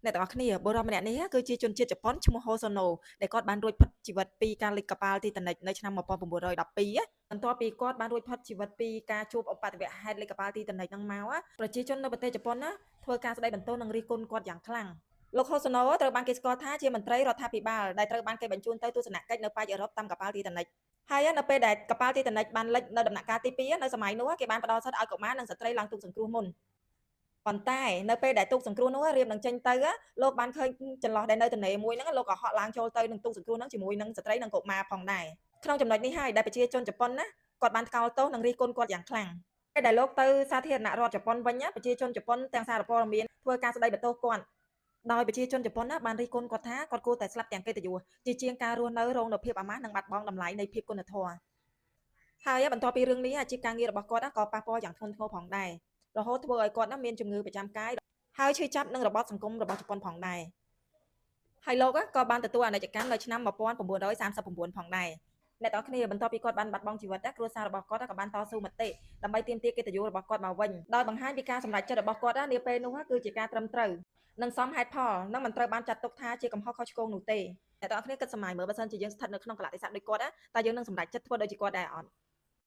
អ្នកទាំងអស់គ្នាបុរសម្នាក់នេះគឺជាជនជាតិជប៉ុនឈ្មោះ Hosono ដែលគាត់បានរួចផុតជីវិតពីការលិចកប៉ាល់ទីតានិចនៅឆ្នាំ1912បន្ទាប់ពីគាត់បានរួចផុតជីវិតពីការជួបឧបទ្ទវហេតុលិចកប៉ាល់ទីតានិចហ្នឹងមកប្រជាជននៅប្រទេសជប៉ុនណាធ្វើការស្ដីបន្ទោសនិងរិះគន់គាត់យ៉ាងខ្លាំងលោក Hosono ត្រូវបានគេស្គាល់ថាជាមន្ត្រីរដ្ឋាភិបាលដែលត្រូវបានគេបញ្ជូនទៅទស្សនកិច្ចនៅប៉ែកអឺរ៉ុបតាមកប៉ាល់ទីតានិចហើយនៅពេលដែលកប៉ាល់ទីតានិចបានលិចនៅដំណាក់កាលទី2នៅសម័យនោះគេបានផ្ដល់សិទ្ធិឲ្យកុមារនិងស្ត្រីឡើងទូកសង្គ្រោះមុនប៉ុន្តែនៅពេលដែលទូកសង្គ្រោះនោះរៀបនឹងចេញទៅលោកបានឃើញចន្លោះដែលនៅទន្លេមួយហ្នឹងលោកក៏ហក់ឡើងចូលទៅនឹងទូកសង្គ្រោះហ្នឹងជាមួយនឹងស្ត្រីនិងកុមារផងដែរក្នុងចំណុចនេះហើយដែលប្រជាជនជប៉ុនណាគាត់បានថ្កោលទោសនិងរិះគន់គាត់យ៉ាងខ្លាំងពេលដែលលោកទៅសាធារណរដ្ឋជប៉ុនវិញប្រជាជនជប៉ុនទាំងសារព័ត៌មានធ្វើការស្ដីបន្ទោសគាត់ដោយប្រជាជនជប៉ុនណាបានរិះគន់គាត់ថាគាត់គួរតែស្លាប់ទាំងកិត្តិយសជាជាងការរស់នៅរងនូវភាពអាម៉ាស់និងបាត់បង់តម្លៃនៃភាពគុណធម៌ហើយបន្ទាប់ពីរឿងនេះអាជីពការងាររបស់គាត់ក៏ប៉ះពាល់យ៉ាងធ្ងន់ធ្ងរផងដែររហូតធ្វើឲ្យគាត់មានជំងឺប្រចាំកាយហើយឈឺចាប់នឹងរបបសង្គមរបស់ជប៉ុនផងដែរហើយលោកក៏បានទទួលអនិច្ចកម្មនៅឆ្នាំ1939ផងដែរអ្នកទាំងគ្នាបន្ទាប់ពីគាត់បានបាត់បង់ជីវិតគ្រួសាររបស់គាត់ក៏បានតស៊ូមតិដើម្បីទាមទារកិត្តិយសរបស់គាត់មកវិញដោយបង្ហាញពីការសម្រេចចិត្តរបស់គាត់នាពេលនោះគឺជាការត្រឹមត្រូវនិងសមហេតុផលនិងមិនត្រូវបានចាត់ទុកថាជាកំហុសខុសឆ្គងនោះទេអ្នកទាំងគ្នាគិតសម័យមើលបើសិនជាយើងស្ថិតនៅក្នុងកលៈទេសៈដូចគាត់តើយើងនឹងសម្រេចចិត្តធ្វើដូចជាគាត់ដែរអត់